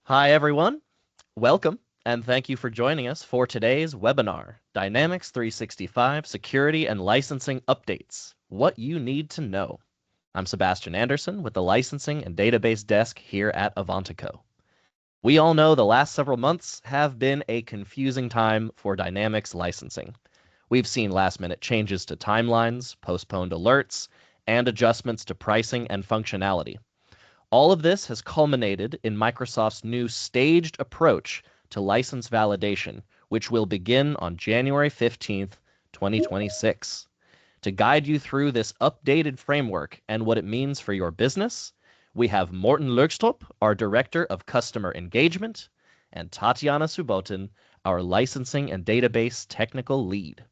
Hi, everyone. Welcome, and thank you for joining us for today's webinar, Dynamics 365 Security and Licensing Updates, What You Need to Know. I'm Sebastian Anderson with the Licensing and Database Desk here at Avantico. We all know the last several months have been a confusing time for Dynamics licensing. We've seen last-minute changes to timelines, postponed alerts, and adjustments to pricing and functionality. All of this has culminated in Microsoft's new staged approach to license validation, which will begin on January 15th, 2026. To guide you through this updated framework and what it means for your business, we have Morten Løgstrup, our Director of Customer Engagement, and Tatiana Subotin, our Licensing and Database Technical Lead.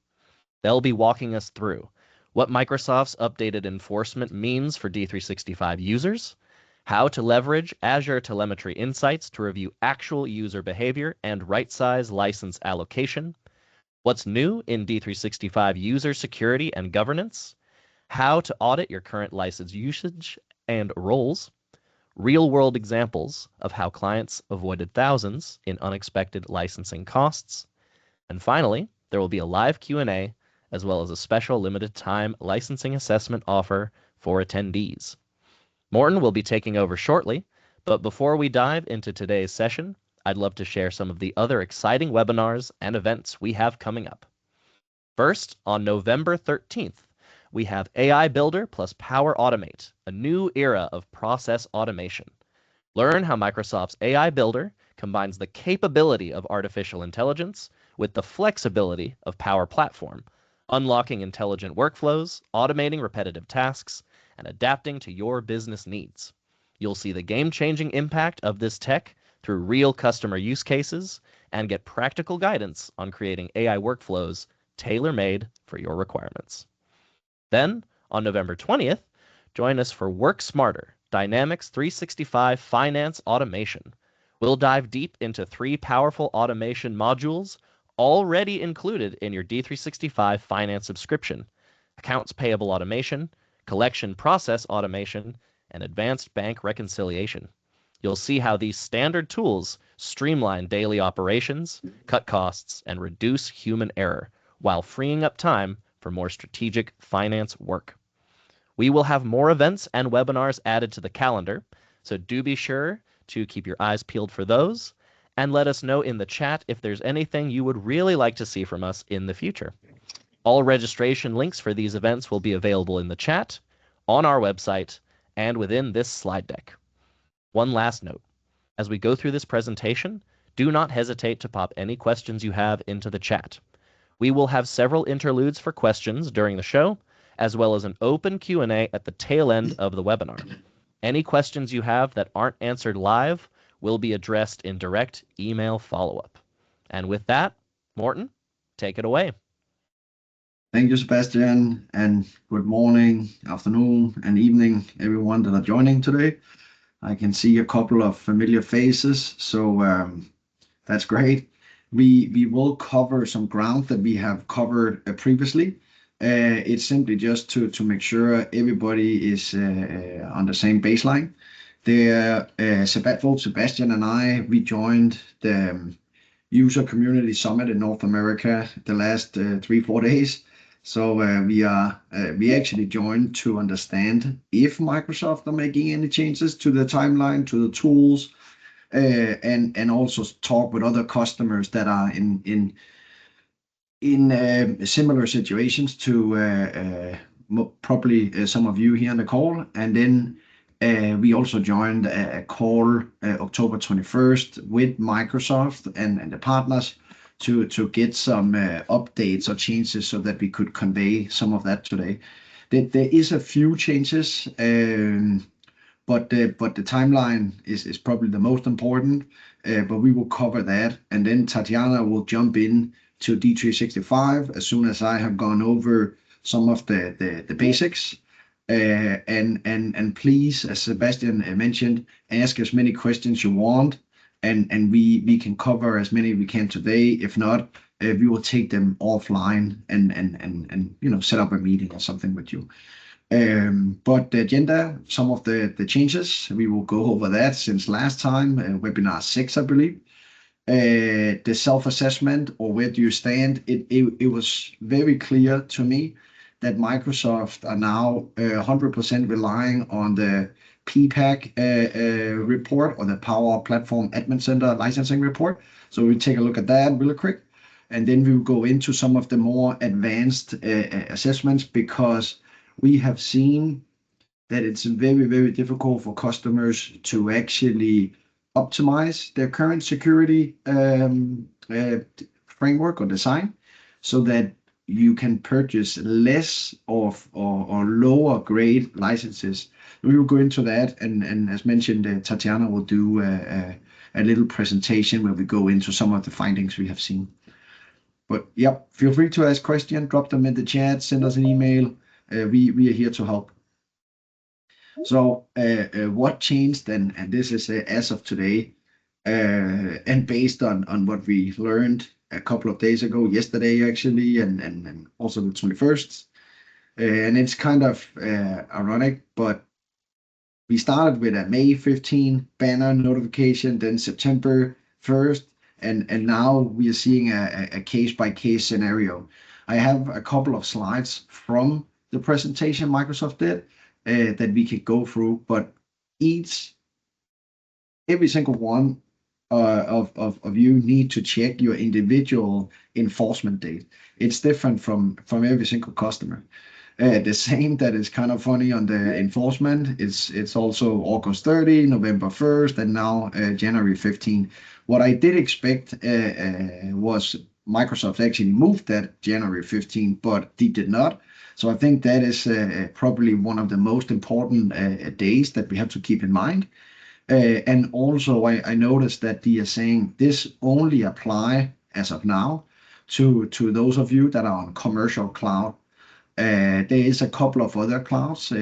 They'll be walking us through what Microsoft's updated enforcement means for D365 users, how to leverage Azure Telemetry Insights to review actual user behavior and right-size license allocation, what's new in D365 user security and governance, how to audit your current license usage and roles, real-world examples of how clients avoided thousands in unexpected licensing costs, and finally, there will be a live Q&A as well as a special limited-time licensing assessment offer for attendees. Morten will be taking over shortly, but before we dive into today's session, I'd love to share some of the other exciting webinars and events we have coming up. First, on November 13th, we have AI Builder plus Power Automate, a new era of process automation. Learn how Microsoft's AI Builder combines the capability of artificial intelligence with the flexibility of Power Platform, unlocking intelligent workflows, automating repetitive tasks, and adapting to your business needs. You'll see the game-changing impact of this tech through real customer use cases and get practical guidance on creating AI workflows tailor-made for your requirements. Then, on November 20th, join us for Work Smarter, Dynamics 365 Finance Automation. We'll dive deep into 3 powerful automation modules already included in your D365 Finance subscription: Accounts Payable Automation, Collection Process Automation, and Advanced Bank Reconciliation. You'll see how these standard tools streamline daily operations, cut costs, and reduce human error, while freeing up time for more strategic finance work. We will have more events and webinars added to the calendar, so do be sure to keep your eyes peeled for those, and let us know in the chat if there's anything you would really like to see from us in the future. All registration links for these events will be available in the chat, on our website, and within this slide deck. One last note. As we go through this presentation, do not hesitate to pop any questions you have into the chat. We will have several interludes for questions during the show, as well as an open Q&A at the tail end of the webinar. Any questions you have that aren't answered live will be addressed in direct email follow-up. And with that, Morten, take it away. Thank you, Sebastian, and good morning, afternoon, and evening, everyone that are joining today. I can see a couple of familiar faces, so that's great. We will cover some ground that we have covered previously. It's simply just to make sure everybody is on the same baseline. Both Sebastian and I, we joined the User Community Summit in North America the last 3-4 days. So we actually joined to understand if Microsoft are making any changes to the timeline, to the tools, and also talk with other customers that are in similar situations to probably some of you here on the call. And then we also joined a call October 21st with Microsoft and the partners to get some updates or changes so that we could convey some of that today. There is a few changes, but the timeline is probably the most important, but we will cover that. And then Tatiana will jump in to D365 as soon as I have gone over some of the basics. And please, as Sebastian mentioned, ask as many questions you want, and we can cover as many we can today. If not, we will take them offline and set up a meeting or something with you. But the agenda, some of the changes, we will go over that since last time, webinar 6, I believe. The self-assessment, or where do you stand, it was very clear to me that Microsoft are now 100% relying on the PPAC report, or the Power Platform Admin Center licensing report. So we'll take a look at that really quick. And then we will go into some of the more advanced assessments, because we have seen that it's very, very difficult for customers to actually optimize their current security framework or design, so that you can purchase less of or lower grade licenses. We will go into that, and as mentioned, Tatiana will do a little presentation where we go into some of the findings we have seen. But yeah, feel free to ask questions, drop them in the chat, send us an email. We are here to help. So what changed, and this is as of today, and based on what we learned a couple of days ago, yesterday actually, and also the 21st. And it's kind of ironic, but we started with a May 15 banner notification, then September 1st, and now we are seeing a case-by-case scenario. I have a couple of slides from the presentation Microsoft did that we could go through, but every single one of you need to check your individual enforcement date. It's different from every single customer. The same that is kind of funny on the enforcement, it's also August 30, November 1st, and now January 15. What I did expect was Microsoft actually moved that January 15, but they did not. So I think that is probably one of the most important days that we have to keep in mind. And also, I noticed that they are saying this only apply as of now to those of you that are on commercial cloud. There is a couple of other clouds,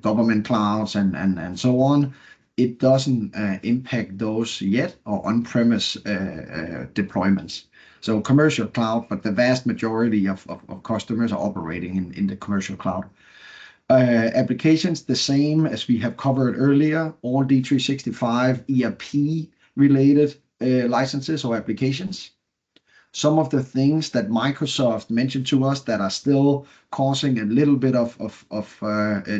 government clouds and so on. It doesn't impact those yet, or on-premise deployments. So commercial cloud, but the vast majority of customers are operating in the commercial cloud. Applications, the same as we have covered earlier, all D365 ERP-related licenses or applications. Some of the things that Microsoft mentioned to us that are still causing a little bit of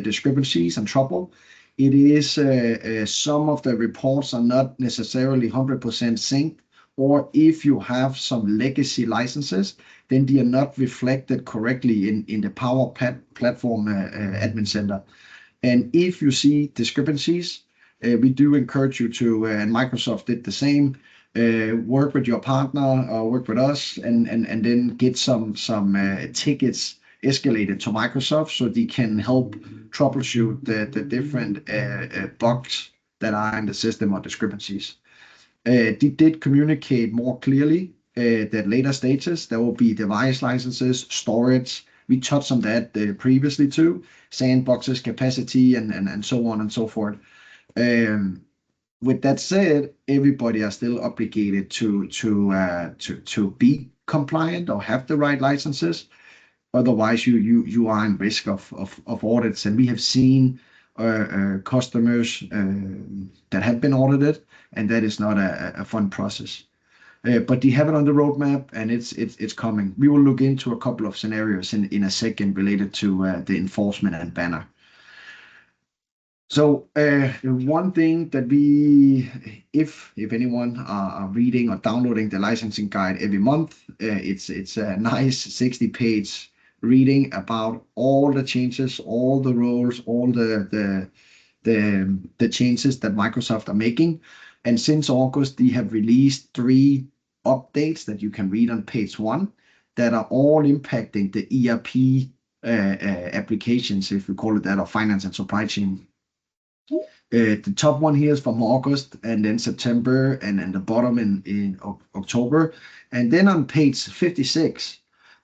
discrepancies and trouble. It is some of the reports are not necessarily 100% synced, or if you have some legacy licenses, then they are not reflected correctly in the Power Platform Admin Center. And if you see discrepancies, we do encourage you to, and Microsoft did the same, work with your partner or work with us, and then get some tickets escalated to Microsoft, so they can help troubleshoot the different bugs that are in the system or discrepancies. They did communicate more clearly that later stages there will be device licenses, storage. We touched on that previously too, sandboxes, capacity, and so on and so forth. With that said, everybody are still obligated to be compliant or have the right licenses. Otherwise, you are in risk of audits. And we have seen customers that have been audited, and that is not a fun process. But they have it on the roadmap, and it's coming. We will look into a couple of scenarios in a second related to the enforcement and banner. So one thing that if anyone are reading or downloading the licensing guide every month, it's a nice 60-page reading about all the changes, all the roles, all the changes that Microsoft are making. And since August, they have released 3 updates that you can read on page 1 that are all impacting the ERP applications, if we call it that, or finance and supply chain. The top one here is from August, and then September, and the bottom in October. And then on page 56,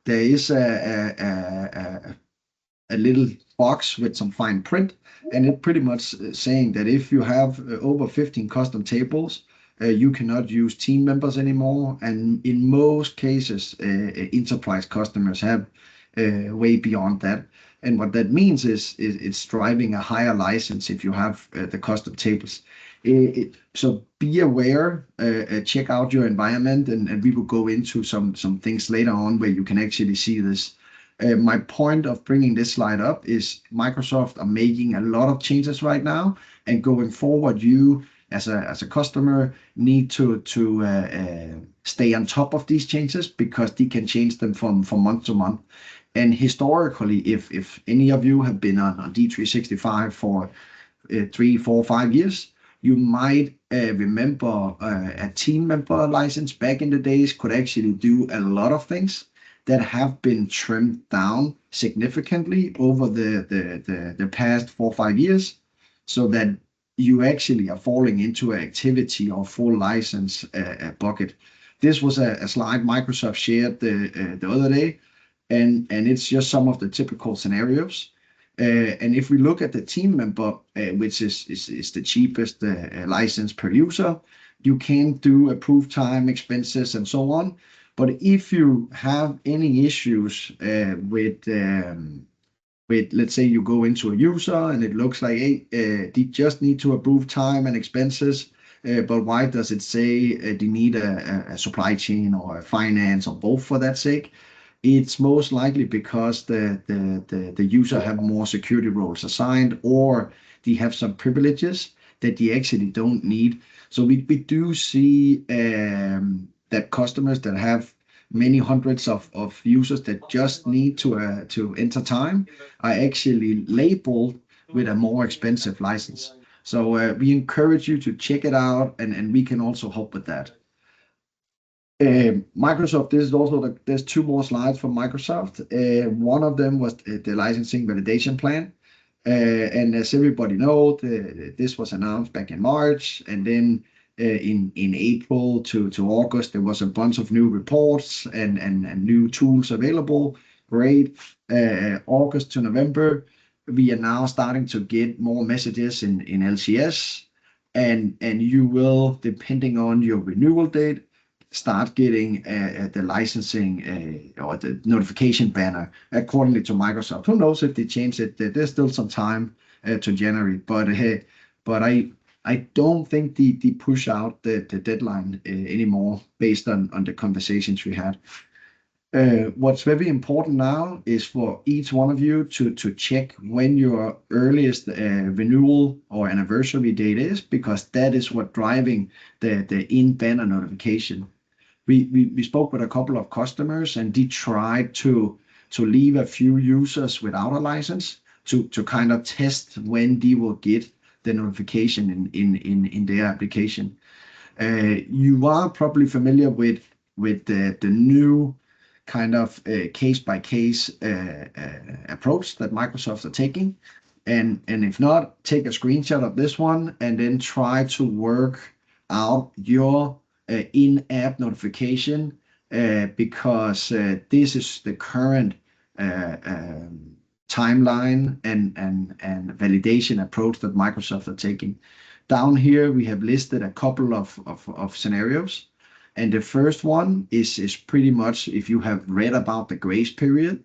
there is a little box with some fine print, and it pretty much saying that if you have over 15 custom tables, you cannot use team members anymore. And in most cases, enterprise customers have way beyond that. And what that means is it's driving a higher license if you have the custom tables. So be aware, check out your environment, and we will go into some things later on where you can actually see this. My point of bringing this slide up is Microsoft are making a lot of changes right now, and going forward, you as a customer need to stay on top of these changes because they can change them from month to month. And historically, if any of you have been on D365 for 3, 4, 5 years, you might remember a team member license back in the days could actually do a lot of things that have been trimmed down significantly over the past 4 or 5 years, so that you actually are falling into an activity or full license bucket. This was a slide Microsoft shared the other day, and it's just some of the typical scenarios. And if we look at the team member, which is the cheapest license per user, you can do approved time, expenses, and so on. But if you have any issues with, let's say you go into a user and it looks like, hey, they just need to approve time and expenses, but why does it say they need a supply chain or a finance or both for that sake? It's most likely because the user have more security roles assigned, or they have some privileges that they actually don't need. So we do see that customers that have many hundreds of users that just need to enter time are actually labeled with a more expensive license. So we encourage you to check it out, and we can also help with that. Microsoft, this is also there's two more slides from Microsoft. One of them was the licensing validation plan. And as everybody knows, this was announced back in March, and then in April to August, there was a bunch of new reports and new tools available. Great. August to November, we are now starting to get more messages in LCS, and you will, depending on your renewal date, start getting the licensing or the notification banner accordingly to Microsoft. Who knows if they change it? There's still some time to January, but I don't think they push out the deadline anymore based on the conversations we had. What's very important now is for each one of you to check when your earliest renewal or anniversary date is, because that is what driving the in-banner notification. We spoke with a couple of customers, and they tried to leave a few users without a license to kind of test when they will get the notification in their application. You are probably familiar with the new kind of case-by-case approach that Microsoft are taking. And if not, take a screenshot of this one and then try to work out your in-app notification, because this is the current timeline and validation approach that Microsoft are taking. Down here, we have listed a couple of scenarios. And the first one is pretty much if you have read about the grace period.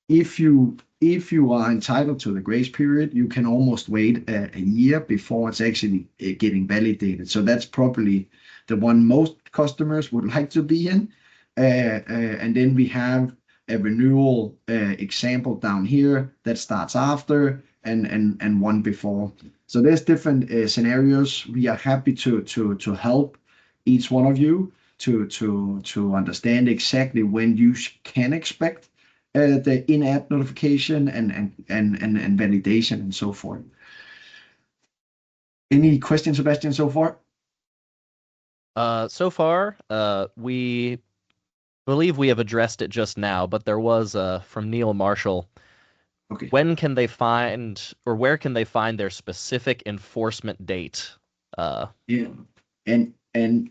If you are entitled to the grace period, you can almost wait a year before it's actually getting validated. So that's probably the one most customers would like to be in. And then we have a renewal example down here that starts after and one before. So there's different scenarios. We are happy to help each one of you to understand exactly when you can expect the in-app notification and validation and so forth. Any questions, Sebastian, so far? So far, we believe we have addressed it just now, but there was from Neil Marshall. Okay. When can they find, or where can they find their specific enforcement date? Yeah, and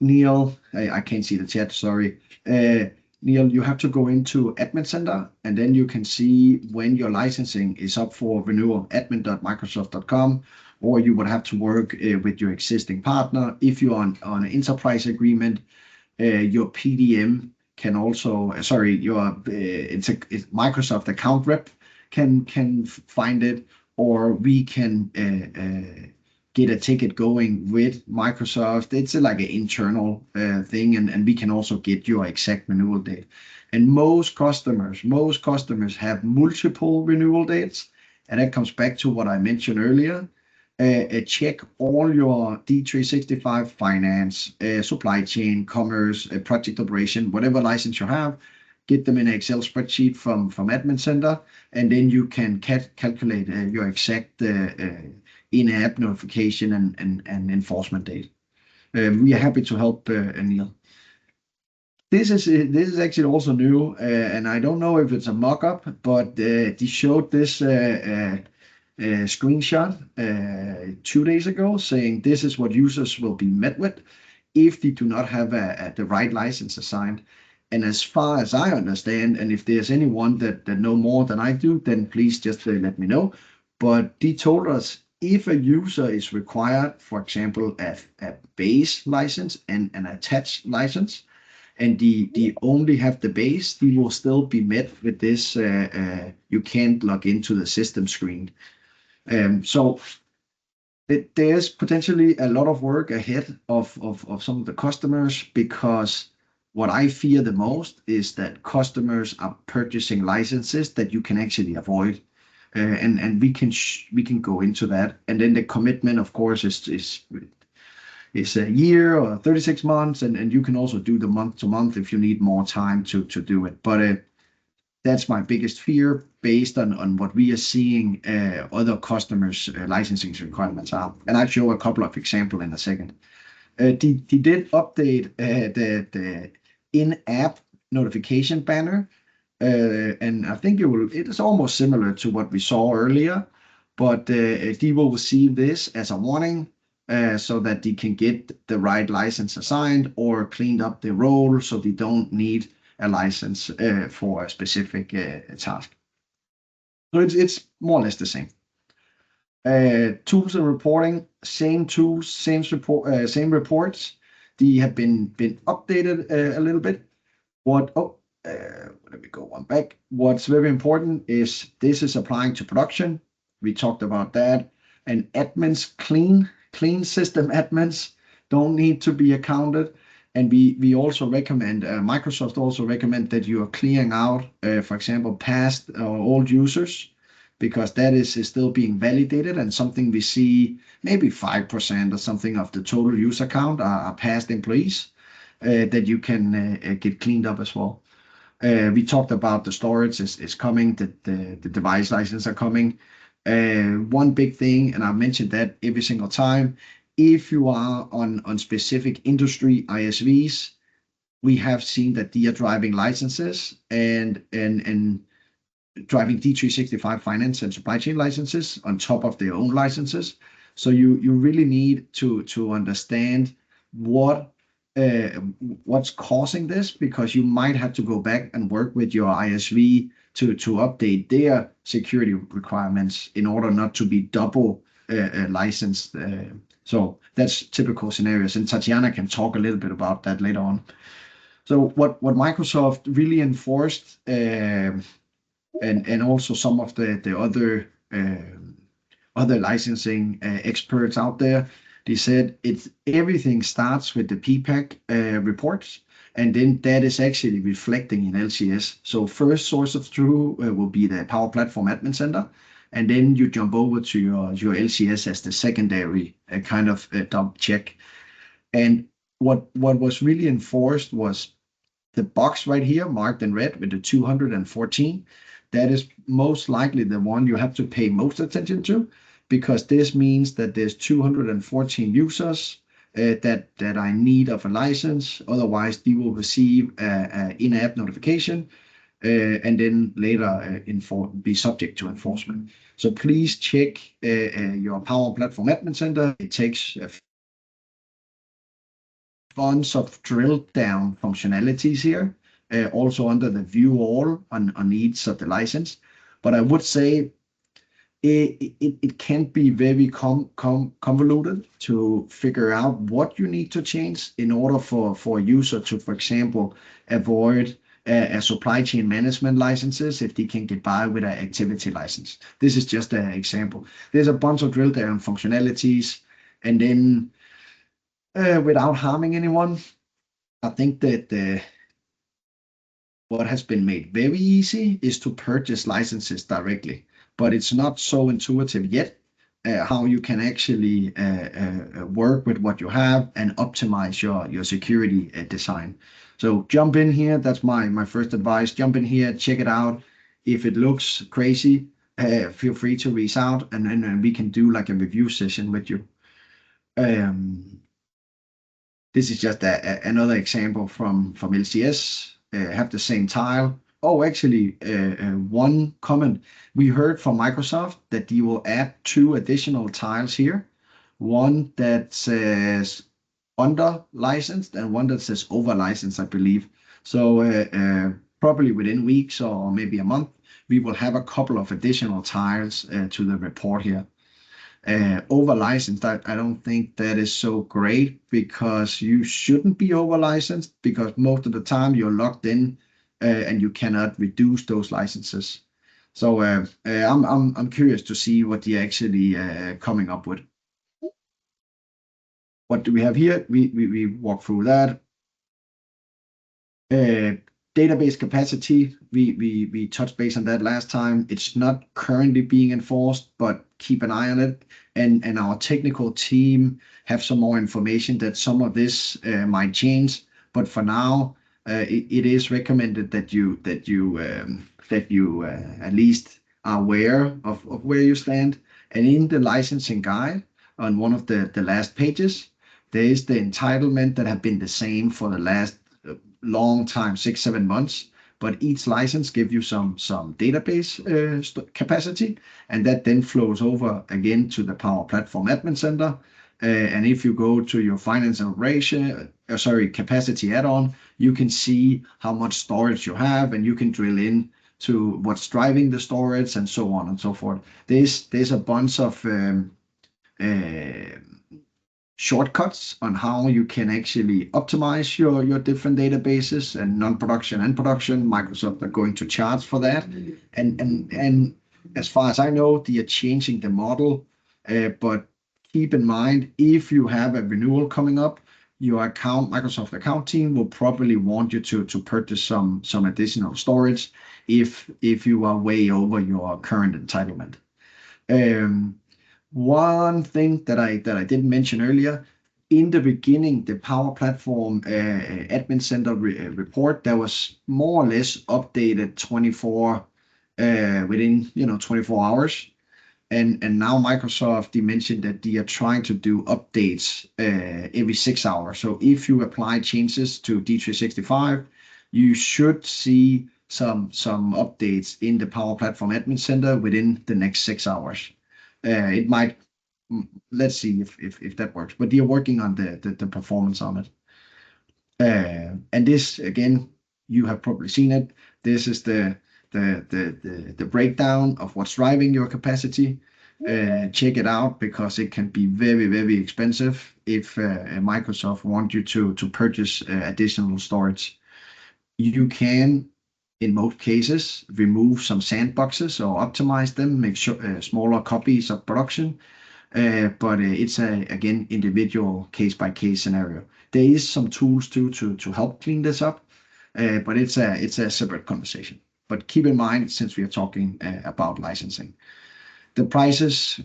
Neil, I can't see the chat, sorry. Neil, you have to go into Admin Center, and then you can see when your licensing is up for renewal, admin.microsoft.com, or you would have to work with your existing partner. If you're on an enterprise agreement, your PDM can also, it's Microsoft account rep can find it, or we can get a ticket going with Microsoft. It's like an internal thing, and we can also get your exact renewal date. And most customers have multiple renewal dates, and that comes back to what I mentioned earlier. Check all your D365 finance, supply chain, commerce, project operation, whatever license you have, get them in an Excel spreadsheet from Admin Center, and then you can calculate your exact in-app notification and enforcement date. We are happy to help, Neil. This is actually also new, and I don't know if it's a mock-up, but they showed this screenshot 2 days ago saying this is what users will be met with if they do not have the right license assigned. And as far as I understand, and if there's anyone that know more than I do, then please just let me know. But they told us if a user is required, for example, a base license and an attached license, and they only have the base, they will still be met with this you can't log into the system screen. So there's potentially a lot of work ahead of some of the customers, because what I fear the most is that customers are purchasing licenses that you can actually avoid. And we can go into that. And then the commitment, of course, is a year or 36 months, and you can also do the month to month if you need more time to do it. But that's my biggest fear based on what we are seeing other customers' licensing requirements are. And I'll show a couple of examples in a second. They did update the in-app notification banner, and I think it is almost similar to what we saw earlier, but they will receive this as a warning so that they can get the right license assigned or cleaned up their role so they don't need a license for a specific task. So it's more or less the same. Tools and reporting, same tools, same reports. They have been updated a little bit. Let me go one back. What's very important is this is applying to production. We talked about that. And admins, clean system admins don't need to be accounted. And we also recommend, Microsoft also recommend that you are clearing out, for example, past or old users, because that is still being validated, and something we see maybe 5% or something of the total user count are past employees that you can get cleaned up as well. We talked about the storage is coming, the device license are coming. One big thing, and I've mentioned that every single time, if you are on specific industry ISVs, we have seen that they are driving licenses and driving D365 finance and supply chain licenses on top of their own licenses. So you really need to understand what's causing this, because you might have to go back and work with your ISV to update their security requirements in order not to be double licensed. So that's typical scenarios, and Tatiana can talk a little bit about that later on. So what Microsoft really enforced, and also some of the other licensing experts out there, they said everything starts with the PPAC reports, and then that is actually reflecting in LCS. So first source of truth will be the Power Platform Admin Center, and then you jump over to your LCS as the secondary kind of double check. And what was really enforced was the box right here marked in red with the 214. That is most likely the one you have to pay most attention to, because this means that there's 214 users that are in need of a license. Otherwise, they will receive an in-app notification and then later be subject to enforcement. So please check your Power Platform Admin Center. It takes bunch of drilled down functionalities here, also under the view all on needs of the license. But I would say it can be very convoluted to figure out what you need to change in order for a user to, for example, avoid a supply chain management licenses if they can get by with an activity license. This is just an example. There's a bunch of drill down functionalities, and then without harming anyone, I think that what has been made very easy is to purchase licenses directly, but it's not so intuitive yet how you can actually work with what you have and optimize your security design. So jump in here. That's my first advice. Jump in here, check it out. If it looks crazy, feel free to reach out, and then we can do like a review session with you. This is just another example from LCS. Have the same tile. Oh, actually, one comment. We heard from Microsoft that they will add 2 additional tiles here. One that says under licensed and one that says over licensed, I believe. So probably within weeks or maybe a month, we will have a couple of additional tiles to the report here. Over licensed, I don't think that is so great because you shouldn't be over licensed because most of the time you're locked in and you cannot reduce those licenses. So I'm curious to see what they're actually coming up with. What do we have here? We walk through that. Database capacity, we touched base on that last time. It's not currently being enforced, but keep an eye on it. And our technical team have some more information that some of this might change. But for now, it is recommended that you at least are aware of where you stand. And in the licensing guide on one of the last pages, there is the entitlement that have been the same for the last long time, 6-7 months, but each license gives you some database capacity, and that then flows over again to the Power Platform Admin Center. And if you go to your finance and operation, capacity add-on, you can see how much storage you have, and you can drill in to what's driving the storage and so on and so forth. There's a bunch of shortcuts on how you can actually optimize your different databases and non-production and production. Microsoft are going to charge for that. And as far as I know, they are changing the model. But keep in mind, if you have a renewal coming up, your Microsoft account team will probably want you to purchase some additional storage if you are way over your current entitlement. One thing that I didn't mention earlier, in the beginning, the Power Platform Admin Center report that was more or less updated 24 within 24 hours. And now Microsoft, they mentioned that they are trying to do updates every 6 hours. So if you apply changes to D365, you should see some updates in the Power Platform Admin Center within the next 6 hours. It might, let's see if that works, but they're working on the performance on it. And this, again, you have probably seen it. This is the breakdown of what's driving your capacity. Check it out because it can be very, very expensive if Microsoft want you to purchase additional storage. You can, in most cases, remove some sandboxes or optimize them, make sure smaller copies of production. But it's again individual case-by-case scenario. There is some tools too to help clean this up, but it's a separate conversation. But keep in mind, since we are talking about licensing, the prices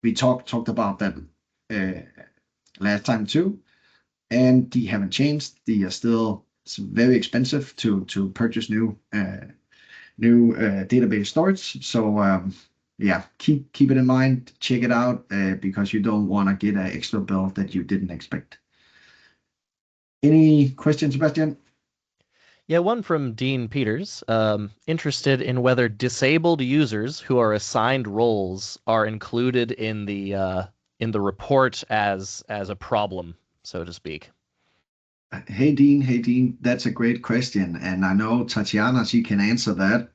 we talked about that last time too, and they haven't changed. They are still very expensive to purchase new database storage. So yeah, keep it in mind, check it out because you don't want to get an extra bill that you didn't expect. Any questions, Sebastian? Yeah, one from Dean Peters, interested in whether disabled users who are assigned roles are included in the report as a problem, so to speak. Hey Dean, that's a great question, and I know Tatiana, she can answer that.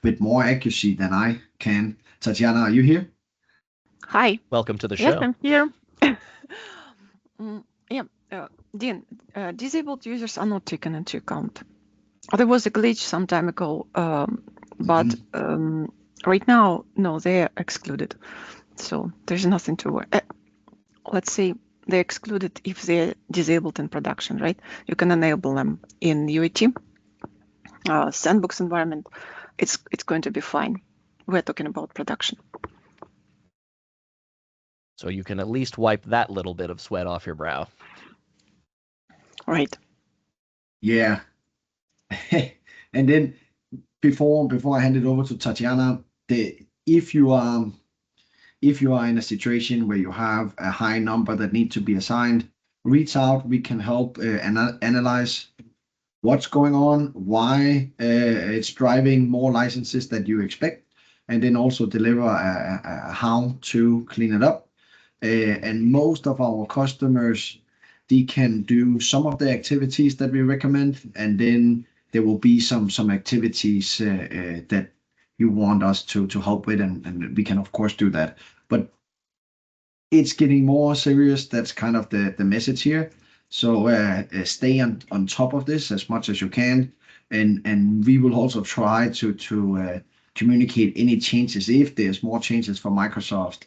with more accuracy than I can. Tatiana, are you here? Hi. Welcome to the Yes, show. I'm here. Yeah, Dean, disabled users are not taken into account. There was a glitch some time ago, but right now, no, they are excluded. So there's nothing to worry. Let's say they're excluded if they're disabled in production, right? You can enable them in UAT, sandbox environment. It's going to be fine. We're talking about production. So you can at least wipe that little bit of sweat off your brow. Right. Yeah. And then before I hand it over to Tatiana, if you are in a situation where you have a high number that need to be assigned, reach out. We can help analyze what's going on, why it's driving more licenses than you expect, and then also deliver a how to clean it up. And most of our customers, they can do some of the activities that we recommend, and then there will be some activities that you want us to help with, and we can of course do that. But it's getting more serious. That's kind of the message here. So stay on top of this as much as you can, and we will also try to communicate any changes if there's more changes for Microsoft.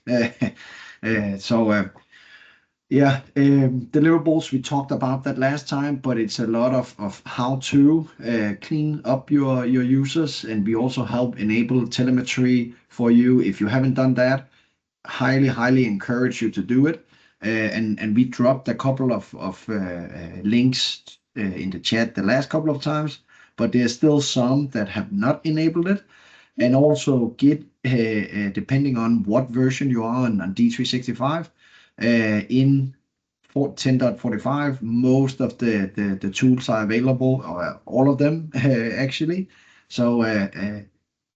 Yeah, deliverables, we talked about that last time, but it's a lot of how to clean up your users, and we also help enable telemetry for you. If you haven't done that, highly encourage you to do it. And we dropped a couple of links in the chat the last couple of times, but there's still some that have not enabled it. And also get, depending on what version you are on D365, in 10.45, most of the tools are available, or all of them actually. So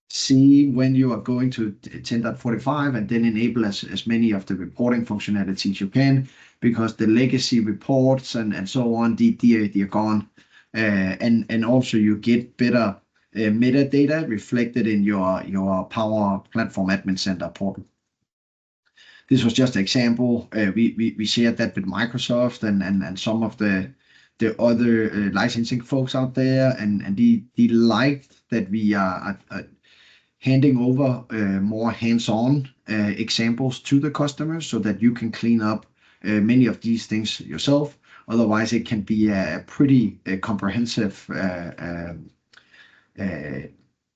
see when you are going to 10.45 and then enable as many of the reporting functionalities you can, because the legacy reports and so on, they're gone. And also you get better metadata reflected in your Power Platform Admin Center portal. This was just an example. We shared that with Microsoft and some of the other licensing folks out there, and they liked that we are handing over more hands-on examples to the customers so that you can clean up many of these things yourself. Otherwise, it can be a pretty comprehensive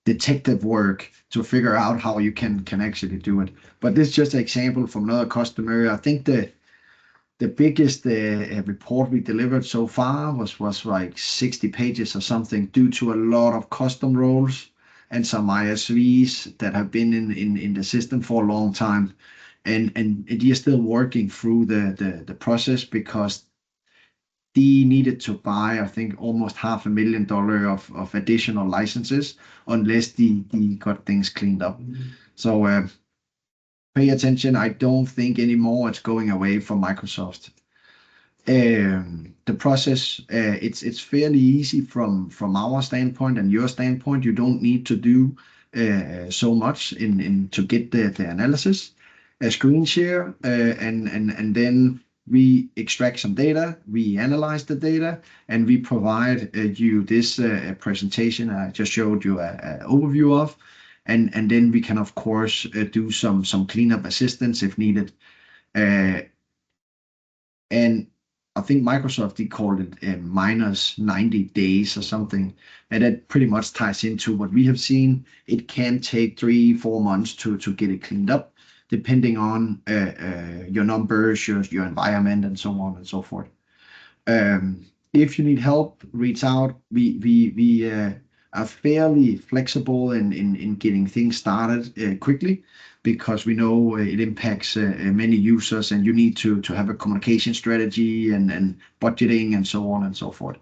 detective work to figure out how you can actually do it. But this is just an example from another customer. I think the biggest report we delivered so far was like 60 pages or something, due to a lot of custom roles and some ISVs that have been in the system for a long time. And they're still working through the process, because they needed to buy, I think, almost $500,000 of additional licenses unless they got things cleaned up. So pay attention. I don't think anymore it's going away from Microsoft. The process, it's fairly easy from our standpoint and your standpoint. You don't need to do so much to get the analysis. A screen share, and then we extract some data, we analyze the data, and we provide you this presentation I just showed you an overview of, and then we can of course do some cleanup assistance if needed. And I think Microsoft, they called it minus 90 days or something. And that pretty much ties into what we have seen. It can take 3-4 months to get it cleaned up, depending on your numbers, your environment, and so on and so forth. If you need help, reach out. We are fairly flexible in getting things started quickly, because we know it impacts many users, and you need to have a communication strategy and budgeting and so on and so forth.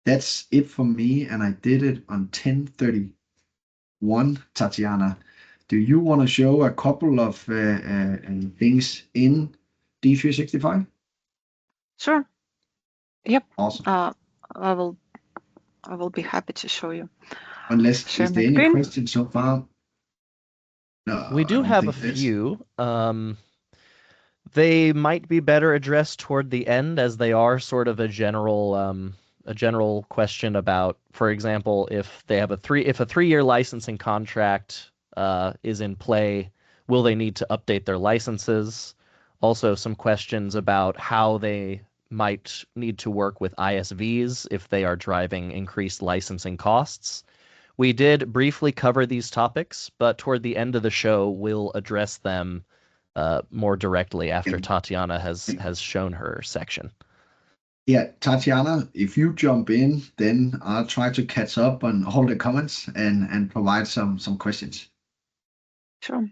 That's it for me, and I did it on 10:31. Tatiana, do you want to show a couple of things in D365? Sure. Yep. Awesome. I will be happy to show you. Unless, Share is my there any screen. questions so far? No, We I do don't have a think there's. few. They might be better addressed toward the end, as they are sort of a general question about, for example, if they have if a 3-year licensing contract is in play, will they need to update their licenses? Also, some questions about how they might need to work with ISVs if they are driving increased licensing costs. We did briefly cover these topics, but toward the end of the show, we'll address them more directly after Tatiana has shown her section. Yeah, Tatiana, if you jump in, then I'll try to catch up on all the comments and provide some questions. Sure.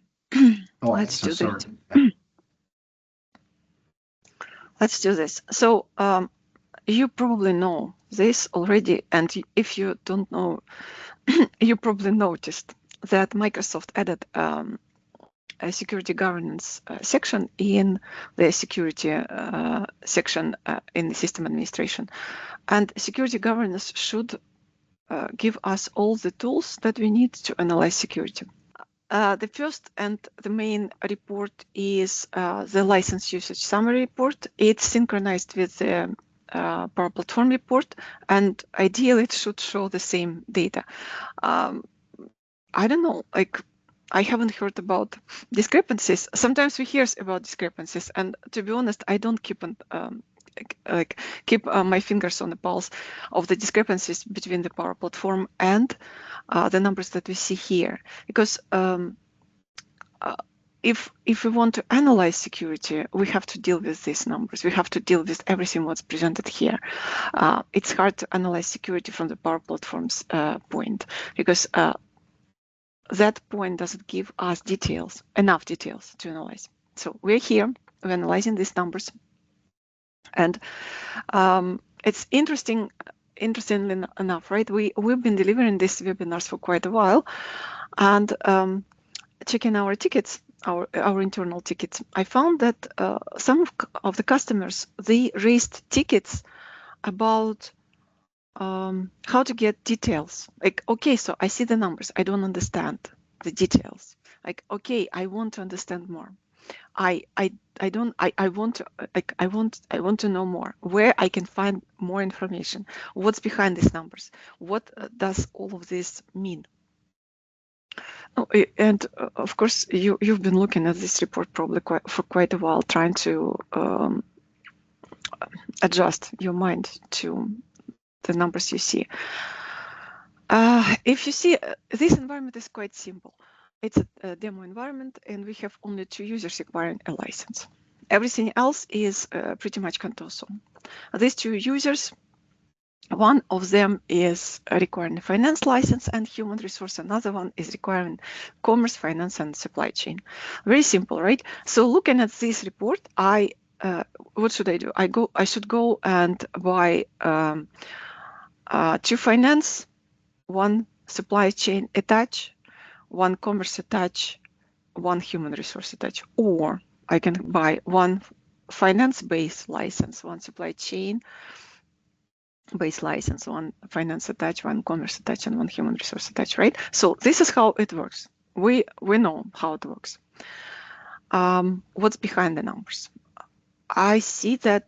Oh, Let's do sorry. this. Let's do this. So you probably know this already, and if you don't know, you probably noticed that Microsoft added a security governance section in the security section in the system administration. And security governance should give us all the tools that we need to analyze security. The first and the main report is the license usage summary report. It's synchronized with the Power Platform report, and ideally it should show the same data. I don't know, like I haven't heard about discrepancies. Sometimes we hear about discrepancies, and to be honest, I don't keep my fingers on the pulse of the discrepancies between the Power Platform and the numbers that we see here, because if we want to analyze security, we have to deal with these numbers. We have to deal with everything what's presented here. It's hard to analyze security from the Power Platform's point, because that point doesn't give us enough details to analyze. So we're here, we're analyzing these numbers, and it's interestingly enough, right? We've been delivering these webinars for quite a while, and checking our tickets, our internal tickets, I found that some of the customers, they raised tickets about how to get details. Like, okay, so I see the numbers, I don't understand the details. Like, okay, I want to understand more. I want to know more, where I can find more information. What's behind these numbers? What does all of this mean? Oh, and of course, you've been looking at this report probably for quite a while, trying to adjust your mind to the numbers you see. If you see, this environment is quite simple. It's a demo environment, and we have only 2 users requiring a license. Everything else is pretty much Contoso. These 2 users, one of them is requiring a finance license and human resource. Another one is requiring commerce, finance, and supply chain. Very simple, right? So looking at this report, what should I do? I should go and buy 2 finance, 1 supply chain attach, 1 commerce attach, 1 human resource attach, or I can buy 1 finance base license, 1 supply chain base license, 1 finance attach, 1 commerce attach, and 1 human resource attach, right? So this is how it works. We know how it works. What's behind the numbers? I see that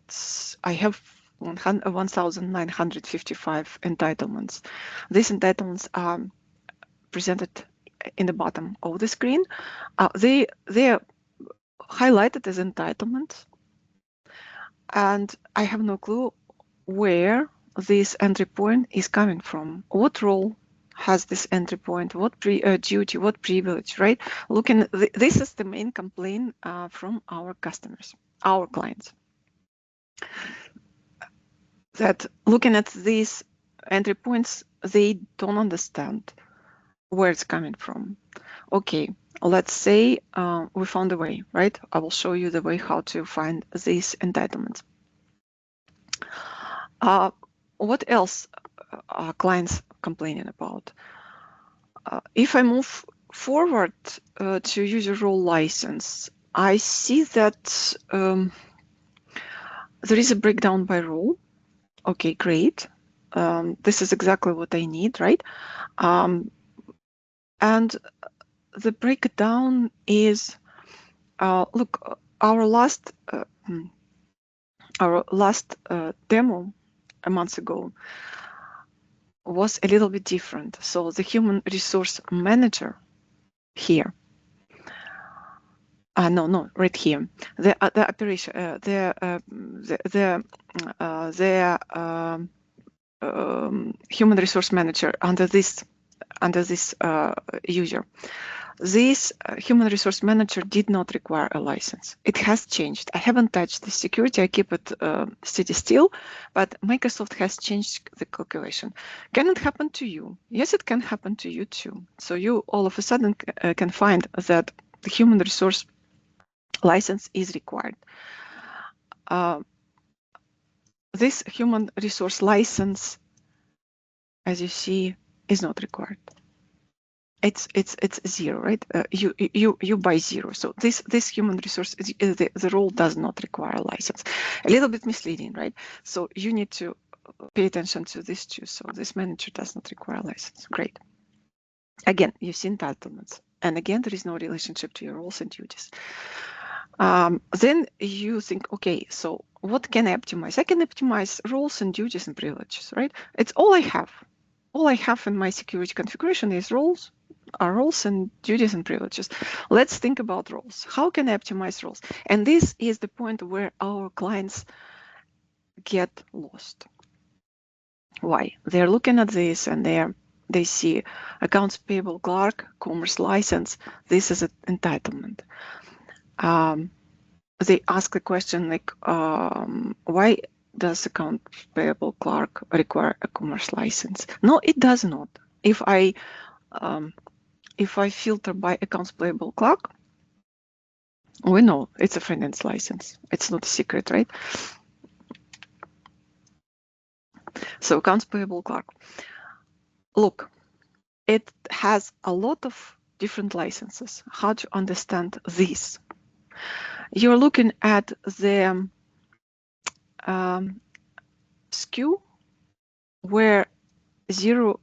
I have 1,955 entitlements. These entitlements are presented in the bottom of the screen. They are highlighted as entitlements, and I have no clue where this entry point is coming from. What role has this entry point? What duty? What privilege? Right? This is the main complaint from our customers, our clients. That looking at these entry points, they don't understand where it's coming from. Okay, let's say we found a way, right? I will show you the way how to find these entitlements. What else are clients complaining about? If I move forward to user role license, I see that there is a breakdown by role. Okay, great. This is exactly what I need, right? And the breakdown is, look, our last demo a month ago was a little bit different. So the human resource manager here, no, right here, the operation, human resource manager under this user. This human resource manager did not require a license. It has changed. I haven't touched the security. I keep it steady still, but Microsoft has changed the calculation. Can it happen to you? Yes, it can happen to you too. So you all of a sudden can find that the human resource license is required. This human resource license, as you see, is not required. It's zero, right? You buy zero. So this human resource, the role does not require a license. A little bit misleading, right? So you need to pay attention to this too. So this manager does not require a license. Great. Again, you see entitlements, and again there is no relationship to your roles and duties. Then you think, okay, so what can I optimize? I can optimize roles and duties and privileges, right? It's all I have. All I have in my security configuration is roles and duties and privileges. Let's think about roles. How can I optimize roles? And this is the point where our clients get lost. Why? They're looking at this and they see accounts payable clerk, commerce license. This is an entitlement. They ask the question like, why does accounts payable clerk require a commerce license? No, it does not. If I filter by accounts payable clerk, we know it's a finance license. It's not a secret, right? So accounts payable clerk. Look, it has a lot of different licenses. How to understand this? You're looking at the SKU where you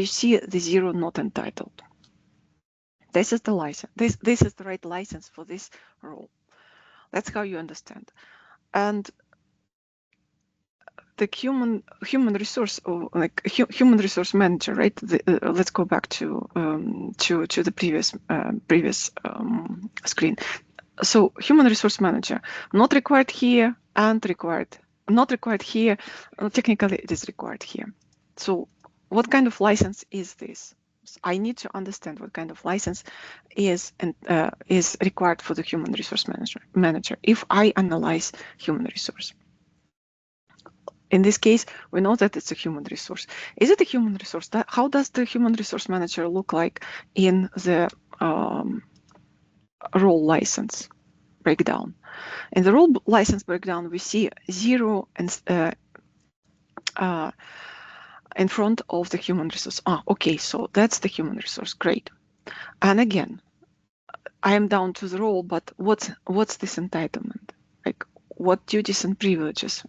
see the zero not entitled. This is the license. This is the right license for this role. That's how you understand. And the human resource, or like human resource manager, right? Let's go back to the previous screen. So human resource manager, not required here and required, not required here. Technically, it is required here. So what kind of license is this? I need to understand what kind of license is required for the human resource manager if I analyze human resource. In this case, we know that it's a human resource. Is it a human resource? How does the human resource manager look like in the role license breakdown? In the role license breakdown, we see zero and in front of the human resource. Okay, so that's the human resource. Great. And again, I am down to the role, but what's this entitlement? Like, what duties and privileges?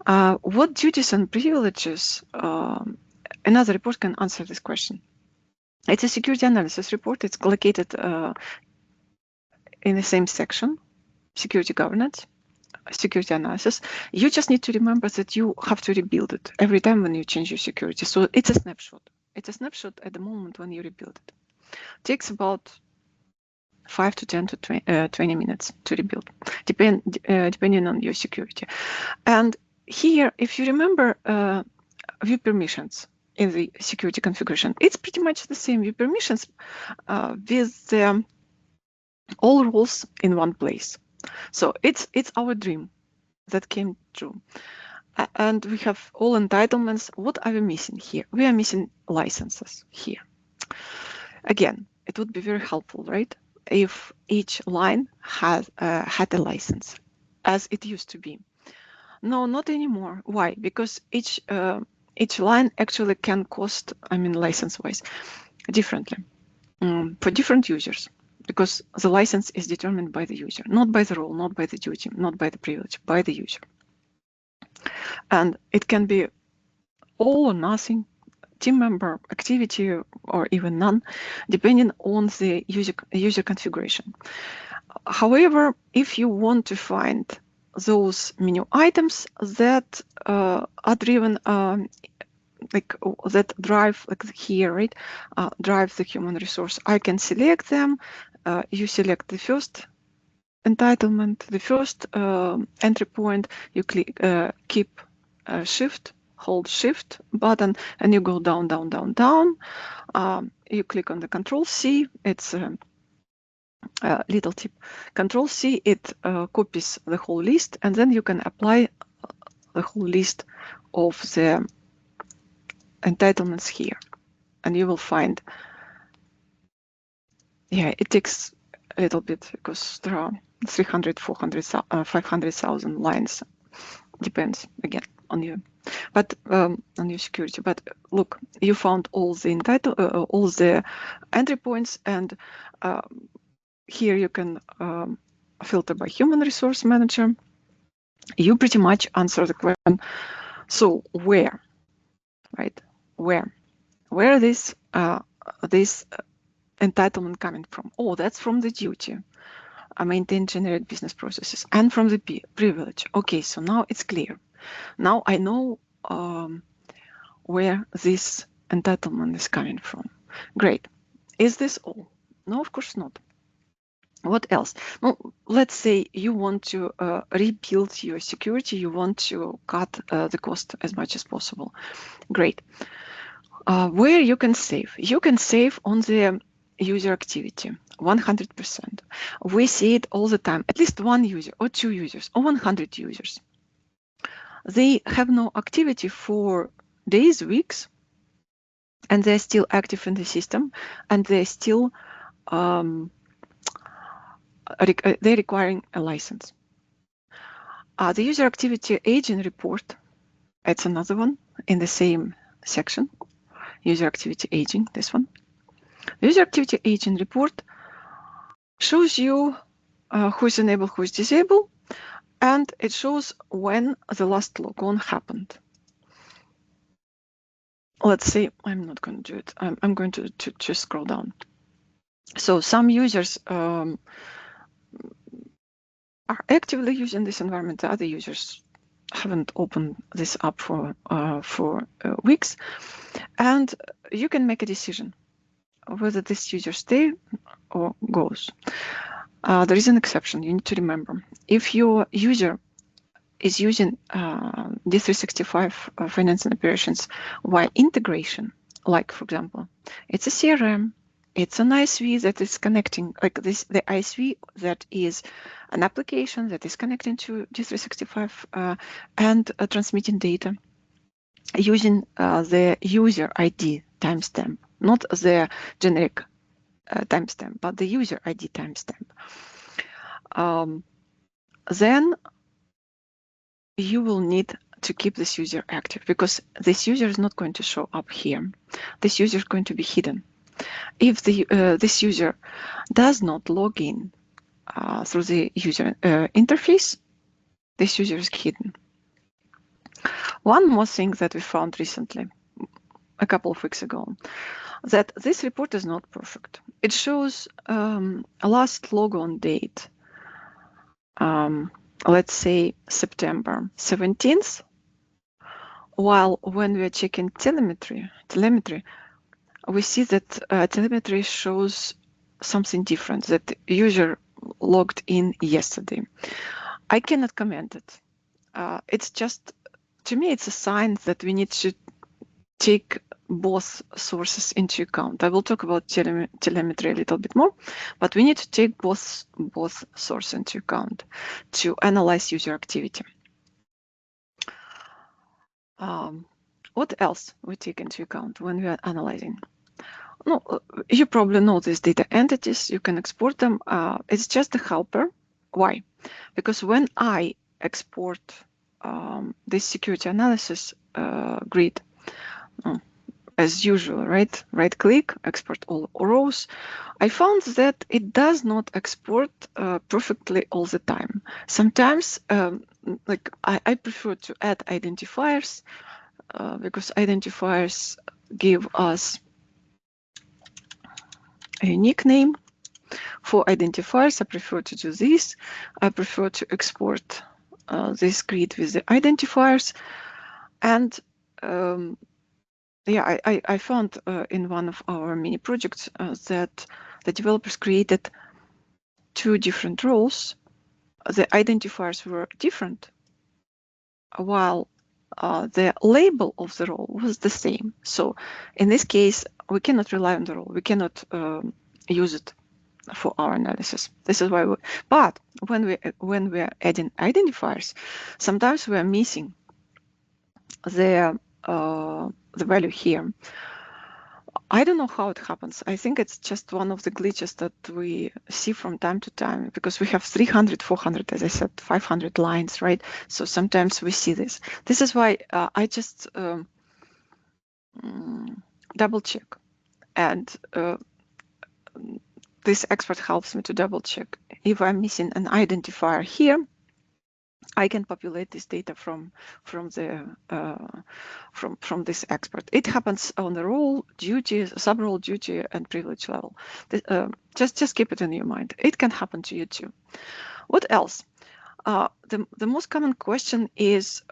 What duties and privileges? Another report can answer this question. It's a security analysis report. It's located in the same section, security governance, security analysis. You just need to remember that you have to rebuild it every time when you change your security. So it's a snapshot. It's a snapshot at the moment when you rebuild it. It takes about 5 to 10 to 20 minutes to rebuild, depending on your security. And here, if you remember view permissions in the security configuration, it's pretty much the same view permissions with all rules in one place. So it's our dream that came true. And we have all entitlements. What are we missing here? We are missing licenses here. Again, it would be very helpful, right, if each line had a license, as it used to be. No, not anymore. Why? Because each line actually can cost, license-wise, differently for different users, because the license is determined by the user, not by the role, not by the duty, not by the privilege, by the user. And it can be all or nothing, team member, activity, or even none, depending on the user configuration. However, if you want to find those menu items that are driven that drive here, right? Drive the human resource. I can select them. You select the first entitlement, the first entry point. You click, keep shift, hold shift button, and you go down, down, down, down. You click on the Control C. It's a little tip. Control C, it copies the whole list, and then you can apply the whole list of the entitlements here, and you will find, yeah, it takes a little bit because there are 300, 400, 500,000 lines. Depends again on you, but on your security. But look, you found all the all the entry points, and here you can filter by human resource manager. You pretty much answer the question. So where, right? Where this entitlement coming from? Oh, that's from the duty. I maintain generate business processes, and from the privilege. Okay, so now it's clear. Now I know where this entitlement is coming from. Great. Is this all? No, of course not. What else? Well, let's say you want to rebuild your security. You want to cut the cost as much as possible. Great. Where you can save? You can save on the user activity, 100%. We see it all the time. At least one user or two users or 100 users. They have no activity for days, weeks, and they're still active in the system, and they're still they're requiring a license. The user activity aging report, it's another one in the same section. User activity aging, this one. The user activity aging report shows you who's enabled, who's disabled, and it shows when the last logon happened. Let's say, I'm not going to do it. I'm going to just scroll down. So some users are actively using this environment. The other users haven't opened this up for weeks, and you can make a decision whether this user stays or goes. There is an exception. You need to remember, if your user is using D365 finance and operations via integration, like for example, it's a CRM, it's an ISV that is connecting, like this, the ISV that is an application that is connecting to D365 and transmitting data using the user ID timestamp, not the generic timestamp, but the user ID timestamp. Then you will need to keep this user active, because this user is not going to show up here. This user is going to be hidden. If this user does not log in through the user interface, this user is hidden. One more thing that we found recently, a couple of weeks ago, that this report is not perfect. It shows a last logon date, let's say September 17th, while when we are checking telemetry, we see that telemetry shows something different, that the user logged in yesterday. I cannot comment it. It's just, to me, it's a sign that we need to take both sources into account. I will talk about telemetry a little bit more, but we need to take both sources into account to analyze user activity. What else we take into account when we are analyzing? No, you probably know these data entities. You can export them. It's just a helper. Why? Because when I export this security analysis grid, as usual, right? Right-click, export all rows. I found that it does not export perfectly all the time. Sometimes like I prefer to add identifiers because identifiers give us a unique name. For identifiers, I prefer to do this. I prefer to export this grid with the identifiers. And yeah, I found in one of our mini projects that the developers created 2 different roles. The identifiers were different, while the label of the role was the same. So in this case, we cannot rely on the role. We cannot use it for our analysis. This is why but when we are adding identifiers, sometimes we are missing the value here. I don't know how it happens. I think it's just one of the glitches that we see from time to time, because we have 300, 400, as I said, 500 lines, right? So sometimes we see this. This is why I just double check. And this expert helps me to double check. If I'm missing an identifier here, I can populate this data from this expert. It happens on the role, duty, sub-role, duty, and privilege level. Just keep it in your mind. It can happen to you too. What else? The most common question is,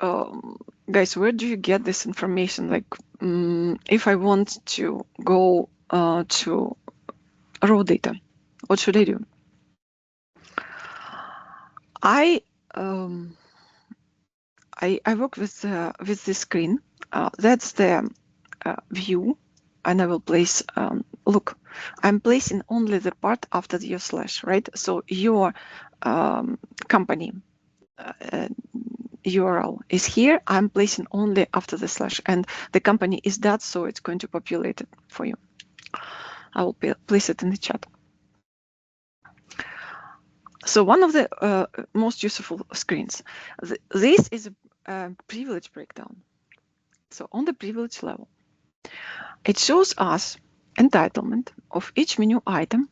guys, where do you get this information? Like, if I want to go to raw data, what should I do? I work with this screen. That's the view, and I will place. Look, I'm placing only the part after your slash, right? So your company URL is here. I'm placing only after the slash, and the company is that, so it's going to populate it for you. I will place it in the chat. So one of the most useful screens. This is a privilege breakdown. So on the privilege level, it shows us entitlement of each menu item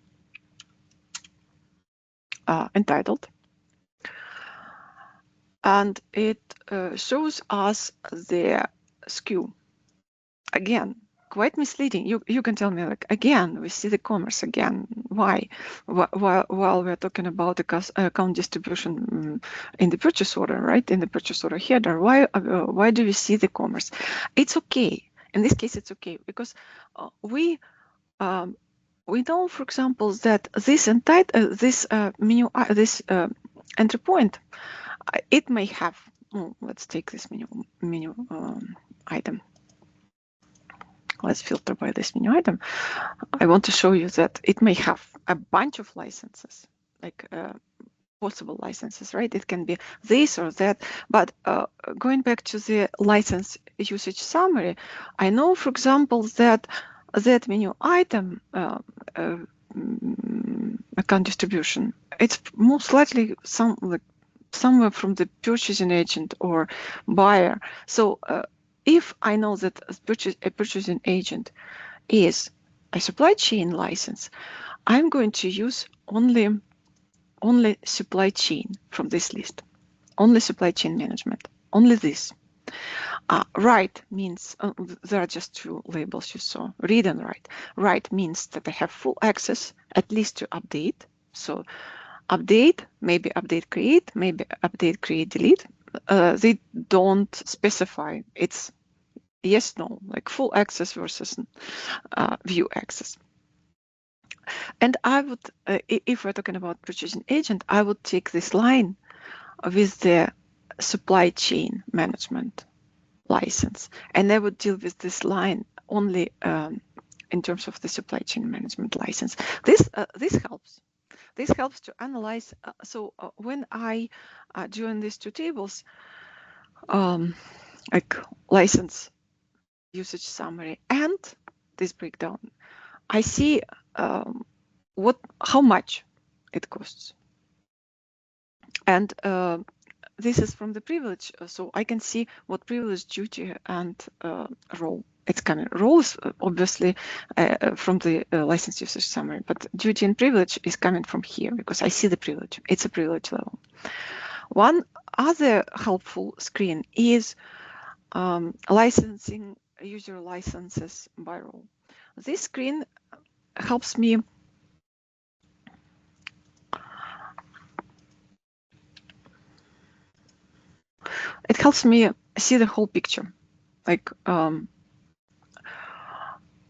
entitled, and it shows us the SKU. Again, quite misleading. You can tell me, like, again, we see the commerce again. Why? While we're talking about the account distribution in the purchase order, right? In the purchase order header, why do we see the commerce? It's okay. In this case, it's okay because we know, for example, that this menu, this entry point, it may have. Let's take this menu item. Let's filter by this menu item. I want to show you that it may have a bunch of licenses, like possible licenses, right? It can be this or that. But going back to the license usage summary, I know, for example, that menu item account distribution, it's most likely somewhere from the purchasing agent or buyer. So if I know that a purchasing agent is a supply chain license, I'm going to use only supply chain from this list, only supply chain management, only this. Write means there are just 2 labels you saw, read and write. Write means that I have full access, at least to update. So update, maybe update create, maybe update create delete. They don't specify. It's yes, no, like full access versus view access. And I would, if we're talking about purchasing agent, I would take this line with the supply chain management license, and I would deal with this line only in terms of the supply chain management license. This helps. This helps to analyze. So when I join these 2 tables, like license usage summary and this breakdown, I see how much it costs. And this is from the privilege, so I can see what privilege, duty, and role it's coming. Role is obviously from the license usage summary, but duty and privilege is coming from here because I see the privilege. It's a privilege level. One other helpful screen is licensing user licenses by role. This screen helps me see the whole picture, like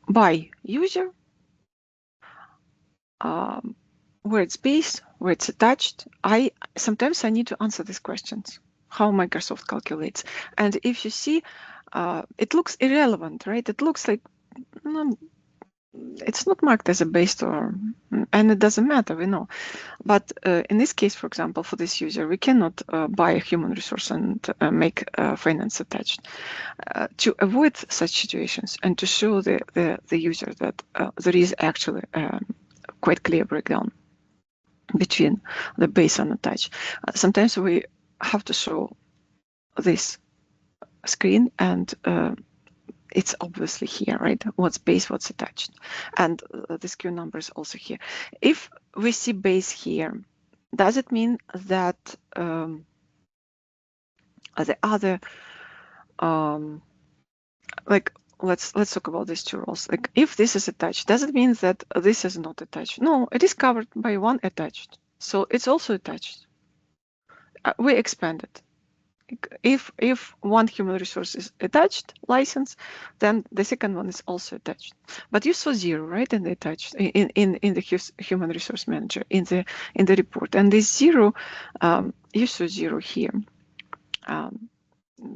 by user, where it's based, where it's attached. Sometimes I need to answer these questions, how Microsoft calculates. And if you see, it looks irrelevant, right? It looks like it's not marked as a based, and it doesn't matter, we know. But in this case, for example, for this user, we cannot buy a human resource and make finance attached. To avoid such situations and to show the user that there is actually quite clear breakdown between the base and attached. Sometimes we have to show this screen, and it's obviously here, right? What's base, what's attached. And the SKU number is also here. If we see base here, does it mean that the other, like, let's talk about these two roles. Like, if this is attached, does it mean that this is not attached? No, it is covered by one attached. So it's also attached. We expand it. If one human resource is attached license, then the second one is also attached. But you saw 0, right, in the attached in the human resource manager in the report, and this 0, you saw 0 here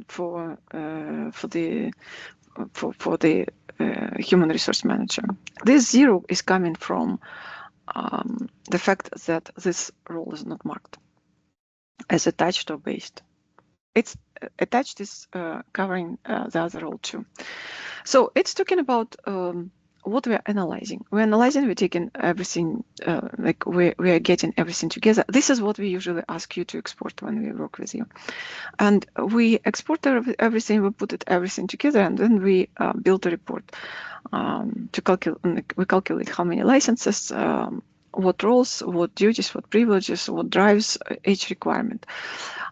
for the human resource manager. This 0 is coming from the fact that this role is not marked as attached or based. It's attached is covering the other role too. So it's talking about what we're analyzing. We're taking everything, like we are getting everything together. This is what we usually ask you to export when we work with you. And we export everything, we put everything together, and then we build a report to calculate. We calculate how many licenses, what roles, what duties, what privileges, what drives each requirement.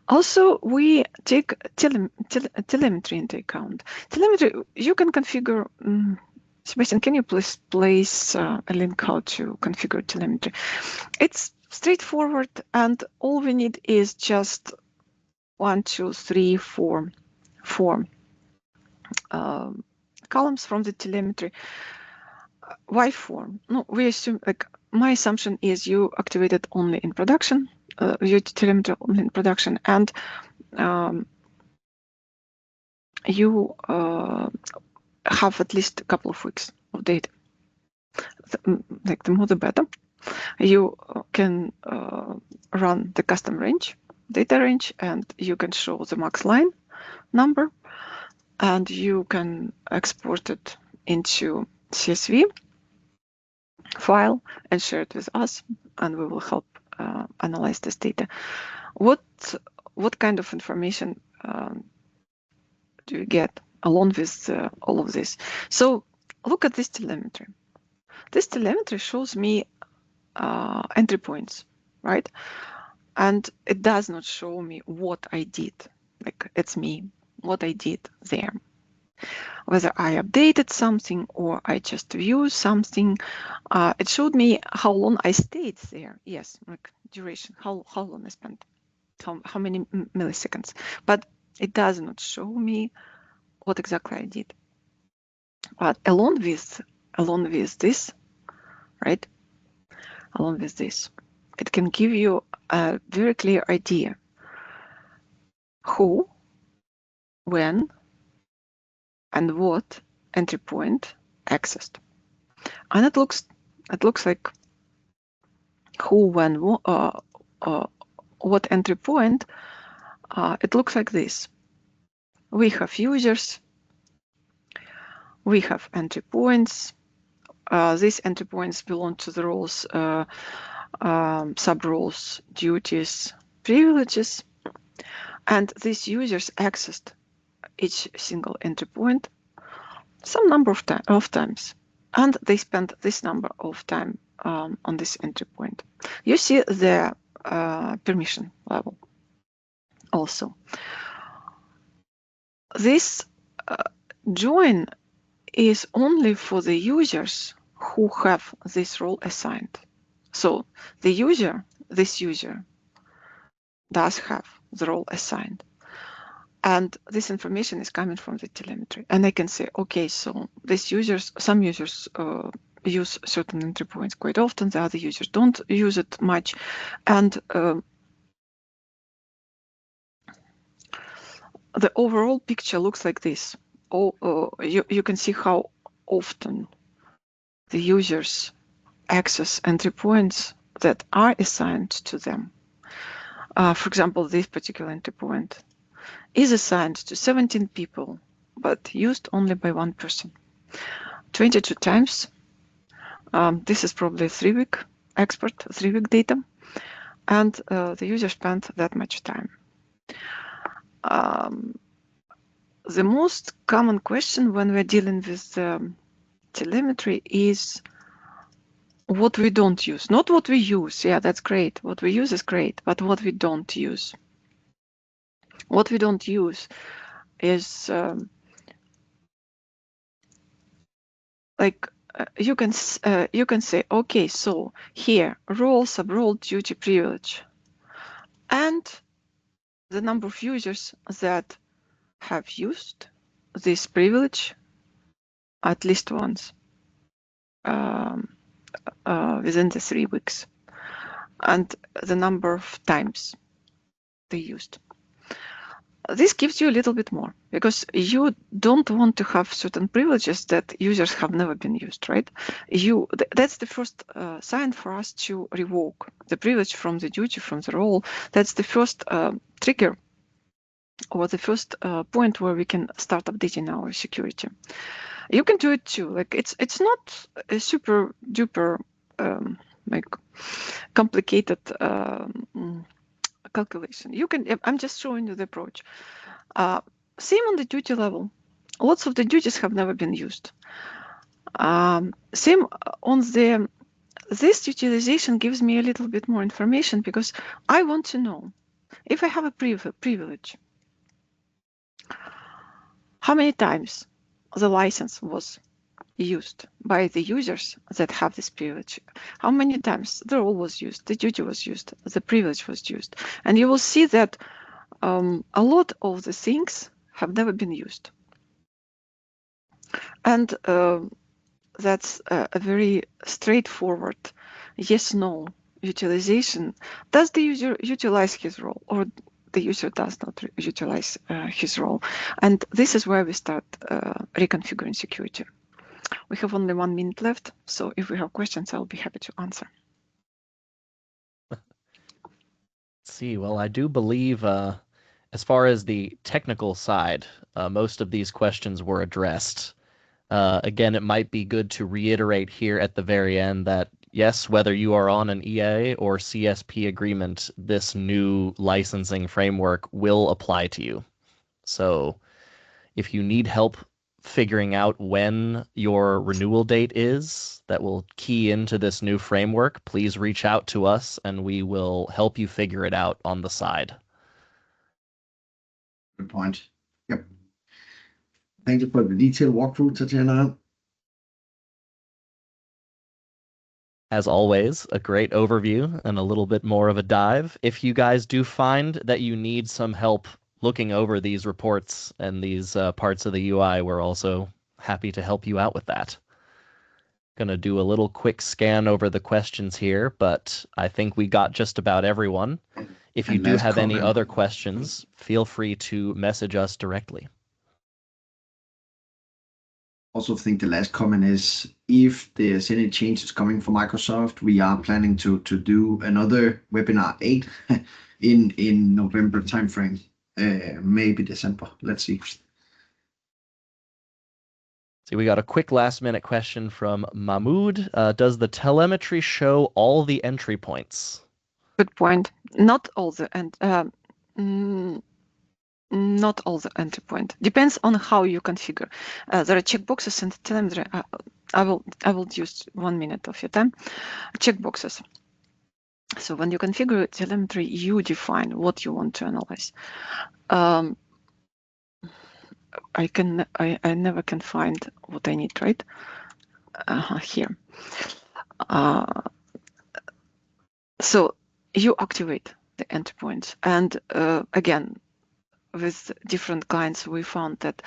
Also, we take telemetry into account. Telemetry, you can configure. Sebastian, can you please place a link how to configure telemetry? It's straightforward, and all we need is just 1, 2, 3, 4 columns from the telemetry. Why 4? No, we assume, like, my assumption is you activate it only in production. Your telemetry only in production, and you have at least a couple of weeks of data. Like, the more the better. You can run the custom range, data range, and you can show the max line number, and you can export it into CSV file and share it with us, and we will help analyze this data. What kind of information do you get along with all of this? So look at this telemetry. This telemetry shows me entry points, right? And it does not show me what I did. Like, it's me, what I did there. Whether I updated something or I just viewed something. It showed me how long I stayed there. Yes, like duration, how long I spent, how many milliseconds. But it does not show me what exactly I did. But along with this, right? Along with this, it can give you a very clear idea who, when, and what entry point accessed. And it looks like who, when, what entry point. It looks like this. We have users. We have entry points. These entry points belong to the roles, sub-roles, duties, privileges. And these users accessed each single entry point some number of times, and they spent this number of time on this entry point. You see the permission level. also. This join is only for the users who have this role assigned. So the user, this user, does have the role assigned. And this information is coming from the telemetry. And I can say, okay, so these users, some users use certain entry points quite often, the other users don't use it much. And the overall picture looks like this. You can see how often the users access entry points that are assigned to them. For example, this particular entry point is assigned to 17 people, but used only by one person. 22 times. This is probably a 3-week expert, 3-week data, and the user spent that much time. The most common question when we're dealing with telemetry is what we don't use, not what we use. Yeah, that's great. What we use is great, but what we don't use. What we don't use is like you can say, okay, so here role, sub-role, duty, privilege, and the number of users that have used this privilege at least once within the 3 weeks, and the number of times they used. This gives you a little bit more, because you don't want to have certain privileges that users have never been used, right? That's the first sign for us to revoke the privilege from the duty, from the role. That's the first trigger, or the first point where we can start updating our security. You can do it too. Like it's not a super duper like complicated calculation. You can. I'm just showing you the approach. Same on the duty level. Lots of the duties have never been used. Same on the. This utilization gives me a little bit more information, because I want to know if I have a privilege, how many times the license was used by the users that have this privilege, how many times the role was used, the duty was used, the privilege was used. And you will see that a lot of the things have never been used. And that's a very straightforward yes-no utilization. Does the user utilize his role, or the user does not utilize his role? And this is where we start reconfiguring security. We have only 1 minute left, so if we have questions, I'll be happy to answer. Let's see, well, I do believe as far as the technical side, most of these questions were addressed. Again, it might be good to reiterate here at the very end that, yes, whether you are on an EA or CSP agreement, this new licensing framework will apply to you. So if you need help figuring out when your renewal date is that will key into this new framework, please reach out to us and we will help you figure it out on the side. Good point. Yep. Thank you for the detailed walkthrough, Tatiana. As always, a great overview and a little bit more of a dive. If you guys do find that you need some help looking over these reports and these parts of the UI, we're also happy to help you out with that. Gonna do a little quick scan over the questions here, but I think we got just about everyone. If you do have any other questions, feel free to message us directly. Also think the last comment is, if there's any changes coming from Microsoft, we are planning to do another webinar 8 in November timeframe, maybe December. Let's see. See, we got a quick last-minute question from Mahmoud. Does the telemetry show all the entry points? Good point. Not all the not all the entry point. Depends on how you configure. There are checkboxes in the telemetry. I will use 1 minute of your time. Checkboxes. So when you configure telemetry, you define what you want to analyze. I never can find what I need, right? Here. So you activate the endpoints, and again, with different clients, we found that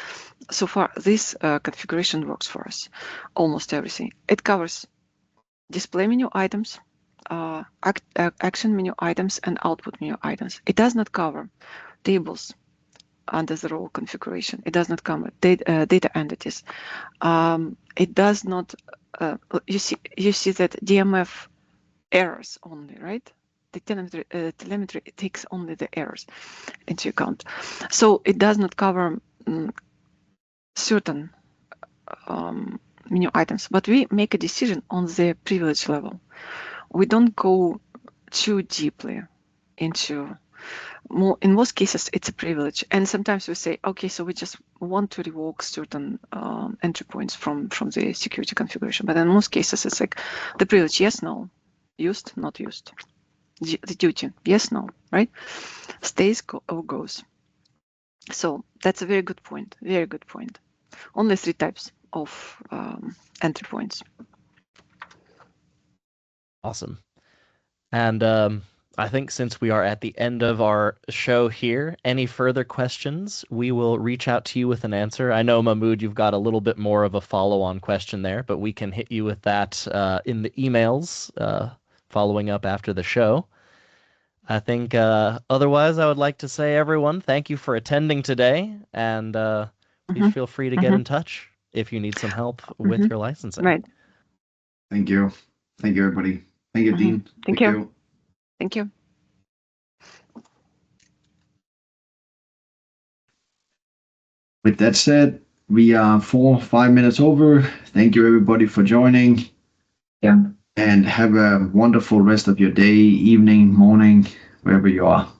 so far this configuration works for us. Almost everything. It covers display menu items, action menu items, and output menu items. It does not cover tables under the role configuration. It does not cover data entities. It does not. You see that DMF errors only, right? The telemetry takes only the errors into account. So it does not cover certain menu items, but we make a decision on the privilege level. We don't go too deeply into in most cases it's a privilege, and sometimes we say, okay, so we just want to revoke certain entry points from the security configuration, but in most cases it's like the privilege, yes, no, used, not used, the duty, yes, no, right, stays or goes. So that's a very good point, very good point. Only 3 types of entry points. Awesome. And I think since we are at the end of our show here, any further questions, we will reach out to you with an answer. I know, Mahmoud, you've got a little bit more of a follow-on question there, but we can hit you with that in the emails following up after the show. I think otherwise, I would like to say, everyone, thank you for attending today, and please feel free to get in touch if you need some help with your licensing. Right. Thank you. Thank you, everybody. Thank you, Dean. Thank you. Thank you. With that said, we are 4 or 5 minutes over. Thank you, everybody, for joining. Yeah. And have a wonderful rest of your day, evening, morning, wherever you are.